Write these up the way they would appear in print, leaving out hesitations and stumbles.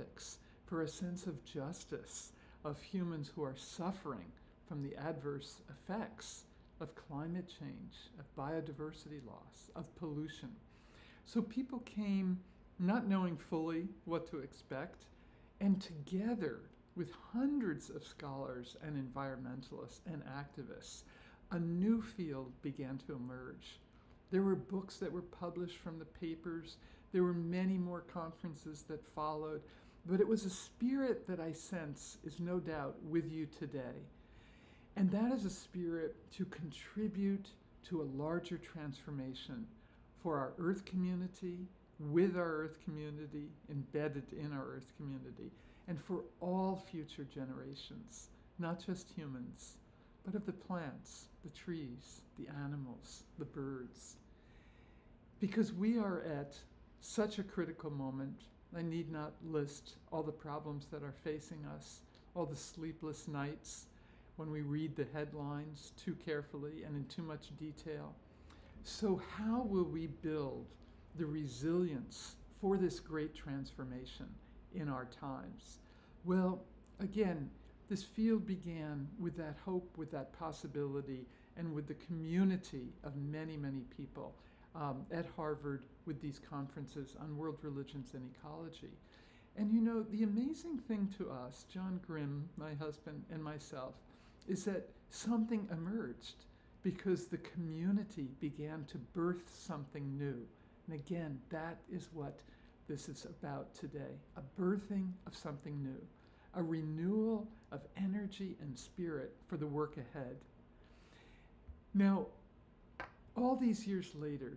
ethics, for a sense of justice, of humans who are suffering from the adverse effects of climate change, of biodiversity loss, of pollution. So people came not knowing fully what to expect, and together with hundreds of scholars and environmentalists and activists, a new field began to emerge. There were books that were published from the papers. There were many more conferences that followed, but it was a spirit that I sense is no doubt with you today. And that is a spirit to contribute to a larger transformation for our Earth community, with our Earth community, embedded in our Earth community, and for all future generations, not just humans, but of the plants, the trees, the animals, the birds. Because we are at such a critical moment. I need not list all the problems that are facing us, all the sleepless nights when we read the headlines too carefully and in too much detail. So how will we build the resilience for this great transformation in our times? Well, again, this field began with that hope, with that possibility, and with the community of many, many people at Harvard with these conferences on world religions and ecology. And you know, the amazing thing to us, John Grimm, my husband, and myself, is that something emerged because the community began to birth something new. And again, that is what this is about today, a birthing of something new, a renewal of energy and spirit for the work ahead. Now, all these years later,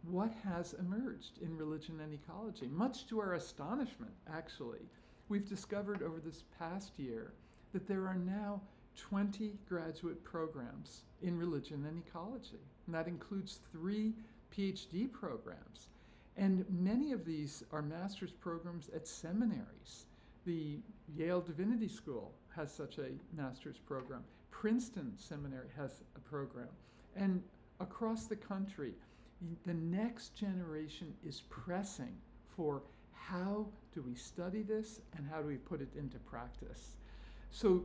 what has emerged in religion and ecology? Much to our astonishment, actually, we've discovered over this past year that there are now 20 graduate programs in religion and ecology. And that includes 3 PhD programs. And many of these are master's programs at seminaries. The Yale Divinity School has such a master's program. Princeton Seminary has a program. And across the country, the next generation is pressing for how do we study this and how do we put it into practice. So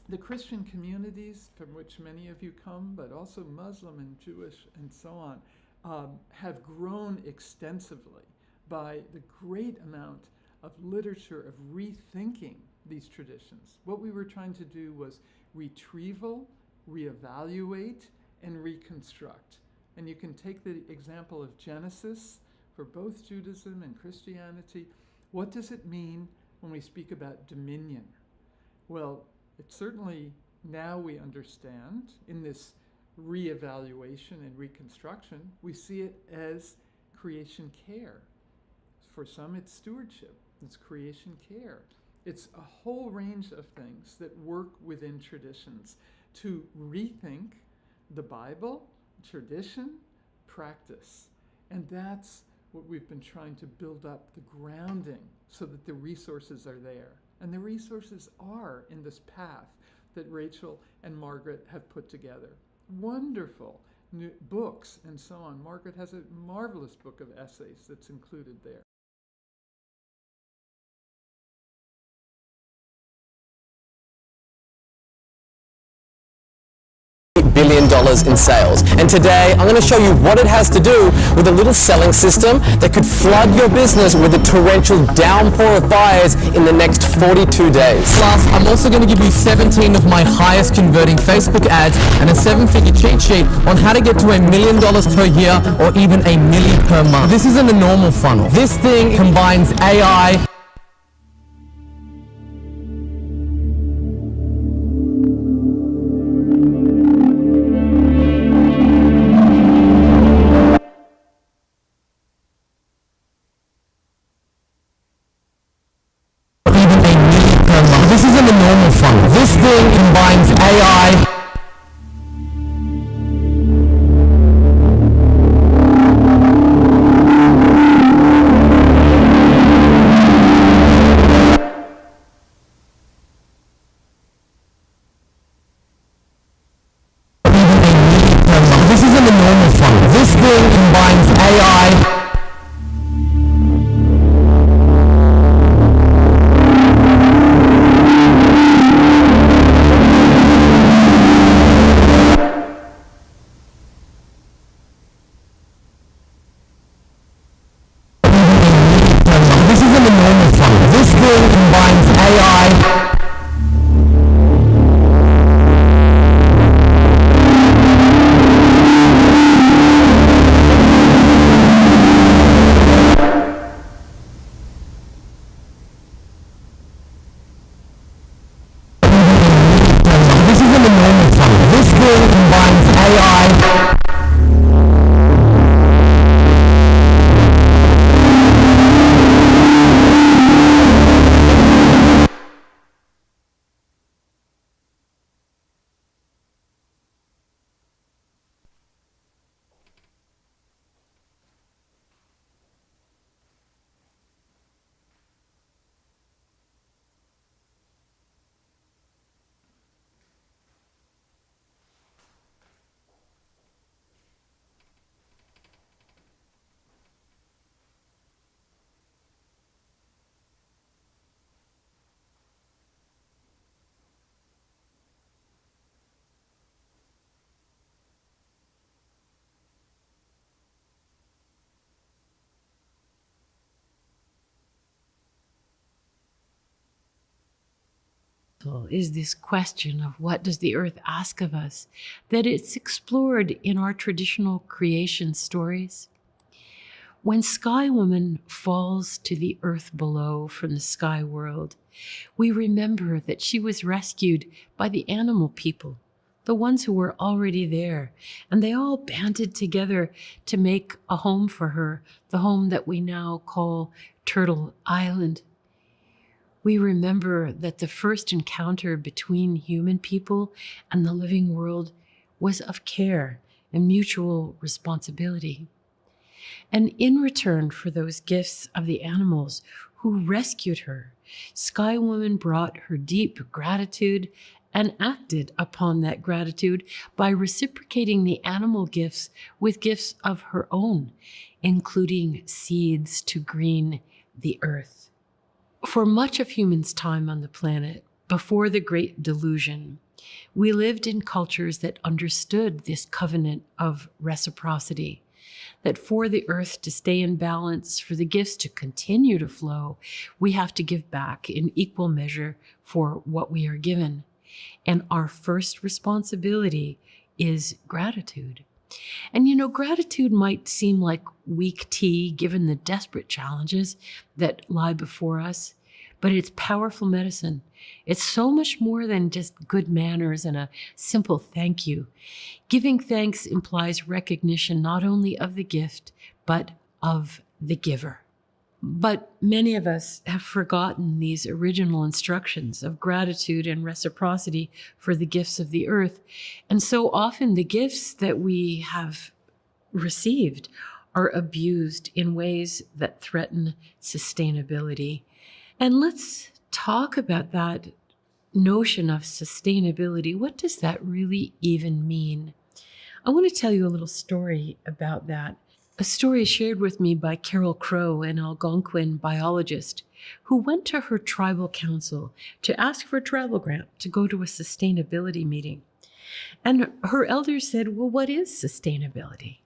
the Christian communities from which many of you come, but also Muslim and Jewish and so on, have grown extensively by the great amount of literature of rethinking these traditions. What we were trying to do was retrieval, reevaluate, and reconstruct. And you can take the example of Genesis for both Judaism and Christianity. What does it mean when we speak about dominion? Well, it certainly now we understand in this reevaluation and reconstruction, we see it as creation care. For some, it's stewardship, it's creation care. It's a whole range of things that work within traditions to rethink the Bible, tradition, practice. And that's what we've been trying to build up, the grounding, so that the resources are there. And the resources are in this path that Rachel and Margaret have put together. Wonderful new books and so on. Margaret has a marvelous book of essays that's included there. $1 billion in sales. And today I'm going to show you what it has to do with a little selling system that could flood your business with a torrential downpour of buyers in the next 42 days. Plus, I'm also going to give you 17 of my highest converting Facebook ads and a 7-figure cheat sheet on how to get to $1 million per year or even $1 million per month. This isn't a normal funnel. This thing combines AI, This thing combines AI, this isn't a normal funnel. This thing combines AI combines AI. This isn't a normal funnel. This really combines AI. Is this question of what does the earth ask of us, that it's explored in our traditional creation stories. When Sky Woman falls to the earth below from the sky world, we remember that she was rescued by the animal people, the ones who were already there, and they all banded together to make a home for her, the home that we now call Turtle Island. We remember that the first encounter between human people and the living world was of care and mutual responsibility. And in return for those gifts of the animals who rescued her, Sky Woman brought her deep gratitude and acted upon that gratitude by reciprocating the animal gifts with gifts of her own, including seeds to green the earth. For much of humans' time on the planet, before the Great Delusion, we lived in cultures that understood this covenant of reciprocity, that for the earth to stay in balance, for the gifts to continue to flow, we have to give back in equal measure for what we are given. And our first responsibility is gratitude. And gratitude might seem like weak tea given the desperate challenges that lie before us, but it's powerful medicine. It's so much more than just good manners and a simple thank you. Giving thanks implies recognition not only of the gift, but of the giver. But many of us have forgotten these original instructions of gratitude and reciprocity for the gifts of the earth. And so often the gifts that we have received are abused in ways that threaten sustainability. And let's talk about that notion of sustainability. What does that really even mean? I want to tell you a little story about that. A story shared with me by Carol Crow, an Algonquin biologist, who went to her tribal council to ask for a travel grant to go to a sustainability meeting. And her elders said, well, what is sustainability?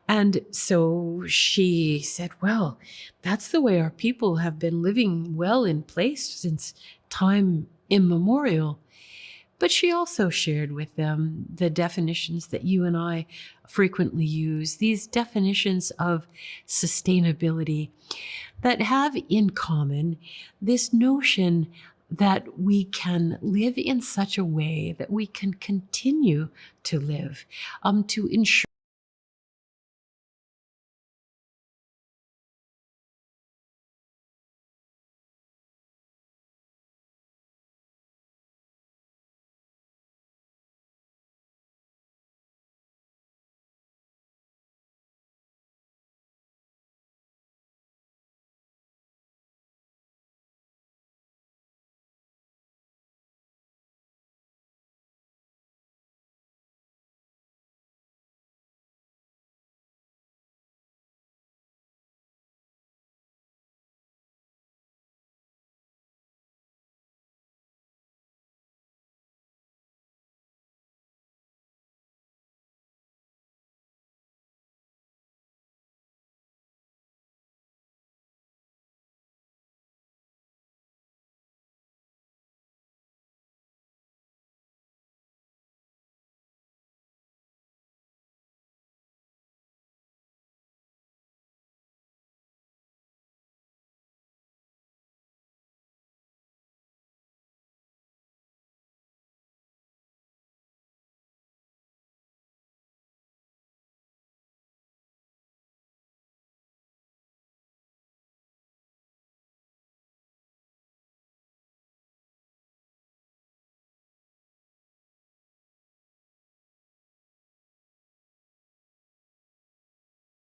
And so she said, well, that's the way our people have been living well in place since time immemorial. But she also shared with them the definitions that you and I frequently use, these definitions of sustainability that have in common this notion that we can live in such a way that we can continue to live, to ensure